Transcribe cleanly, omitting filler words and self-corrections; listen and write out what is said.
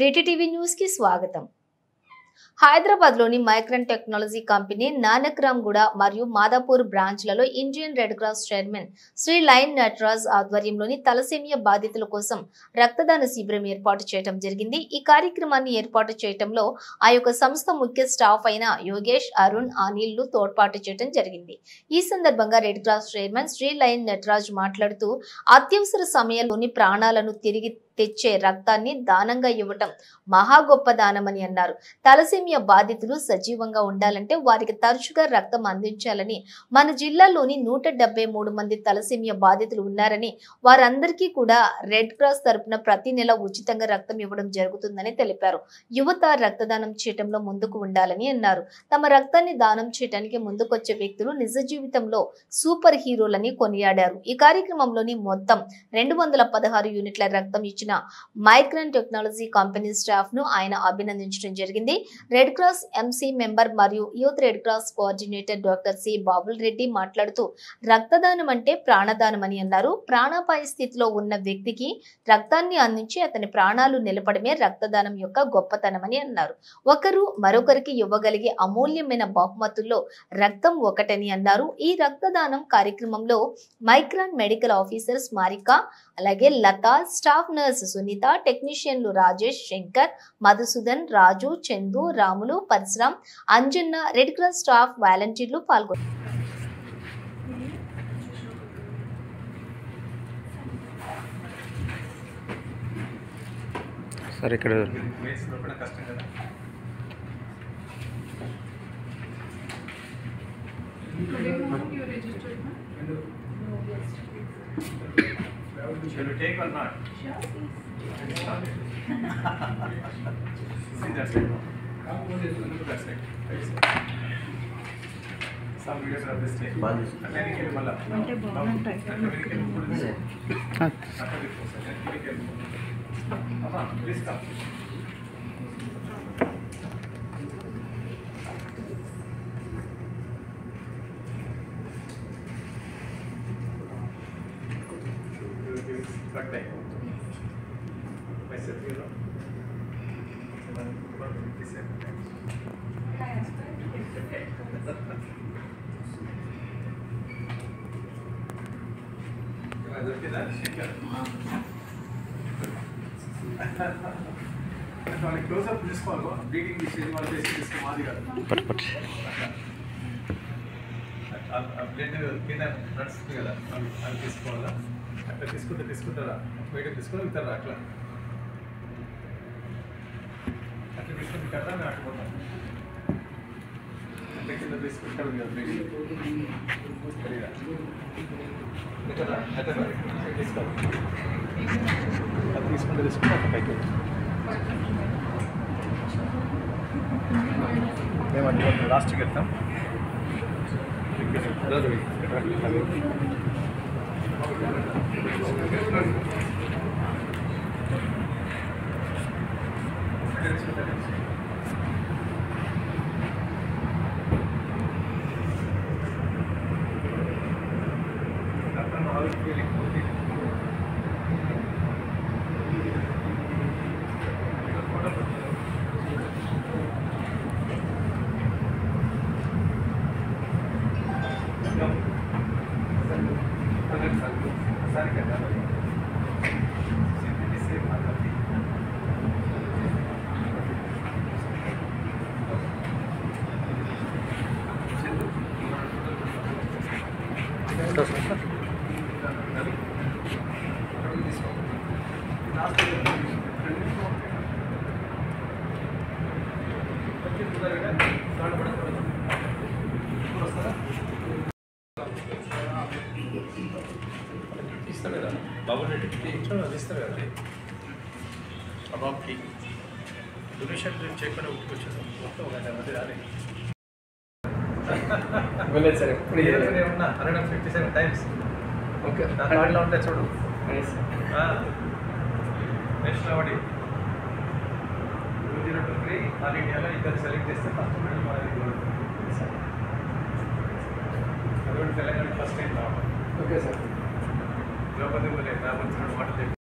ప్రీతి TV news కి స్వాగతం. హైదరాబాద్ లోని మైక్రాన్ టెక్నాలజీ కంపెనీ నానక్రామ్గూడ మరియు మాదాపూర్ బ్రాంచ్లలో Indian Red Cross chairman Shri line Nataraj ఆధ్వర్యంలోని తలసేమియా బాధితుల కోసం రక్తదాన శిబిరం ఏర్పాటు చేయడం జరిగింది. ఈ కార్యక్రమాన్ని ఏర్పాటు చేయడంలో ఆ యొక్క సంస్థ ముఖ్య స్టాఫ్ అయిన యోగేష్, అరుణ్, అనిల్ తోడ్పాటు చేయడం జరిగింది. ఈ సందర్భంగా Red Cross chairman Shri line Nataraj మాట్లాడుతూ అత్యవసర సమయంలోని ప్రాణాలను తిరిగి తెచ్చే రక్తాన్ని దానంగా ఇవ్వటం మహా గొప్ప దానమని అన్నారు. తలసేమియా బాధితులు సజీవంగా ఉండాలంటే వారికి తరచుగా రక్తం అందించాలని, మన జిల్లాలోని 173 మంది తలసేమియా బాధితులు ఉన్నారని, వారందరికీ కూడా రెడ్ క్రాస్ తరపున ప్రతి నెల ఉచితంగా రక్తం ఇవ్వడం జరుగుతుందని తెలిపారు. యువత రక్తదానం చేయడంలో ముందుకు ఉండాలని అన్నారు. తమ రక్తాన్ని దానం చేయడానికి ముందుకొచ్చే వ్యక్తులు నిజ జీవితంలో సూపర్ హీరోలని కొనియాడారు. ఈ కార్యక్రమంలోని మొత్తం 216 యూనిట్ల రక్తం ఇచ్చిన మైక్రాన్ టెక్నాలజీ కంపెనీ స్టాఫ్ ను ఆయన అభినందించడం జరిగింది. రెడ్ క్రాస్ ఎంసీ మెంబర్ మరియు youth Red Cross coordinator doctor C Babul Reddy మాట్లాడుతూ రక్తదానం అంటే ప్రాణదానం అని అన్నారు. ప్రాణాపాయ స్థితిలో ఉన్న వ్యక్తికి రక్తాన్ని అందించి అతని ప్రాణాలు నిలపడమే రక్తదానం యొక్క గొప్పతనమని అన్నారు. ఒకరు మరొకరికి ఇవ్వగలిగే అమూల్యమైన బహుమతుల్లో రక్తం ఒకటని అన్నారు. ఈ రక్తదానం కార్యక్రమంలో మైక్రాన్ మెడికల్ ఆఫీసర్ స్మారిక, అలాగే లత, స్టాఫ్ నర్స్ సునీత, టెక్నీషియన్లు Rajesh, Shankar, Madhusudan, Raju, Chandu, Ramulu, Parashuram, Anjanna, Red Cross staff వాలంటీర్లు పాల్గొన్నారు. సరే ఇక్కడ Shall we take or not? Sure. See that side. Look at that side. Some videos are this side. American mala. American please come. But myself, you know, close up this call, bleeding the stage was this Kumadiga. Blend nuts together. I'll this call. అట్లా తీసుకుంటారా బయటకు తీసుకొని వెళ్తారా అట్లా తీసుకుని కదా నేను అట్టుకుంటాను అంటే కింద తీసుకుంటారు కదా కదా తీసుకోవాలి అది తీసుకుంటే అట్లా పైకి మేము అట్లా లాస్ట్కి వెళ్తాం ఇస్తారు కదా బాబు రెడ్డి ఇచ్చాడు అది ఇస్తారు కదా ఆ బాబుకి డొనేషన్ చేయకుండా ఒప్పుకొచ్చాను మొత్తం అది రాలేదు వెళ్ళలేదు సార్ ఎప్పుడు ఉన్నా 157 టైమ్స్ ఓకే నా కార్డులో ఉంటాయి చూడు నెక్స్ట్ అవడి 2023 ఆల్ ఇండియాలో ఇద్దరు సెలెక్ట్ చేస్తే ఫస్ట్ తెలంగాణ ఫస్ట్ టైం రావడం ఓకే సార్ ద్రౌపది ముర్ము నా వచ్చిన మాటలు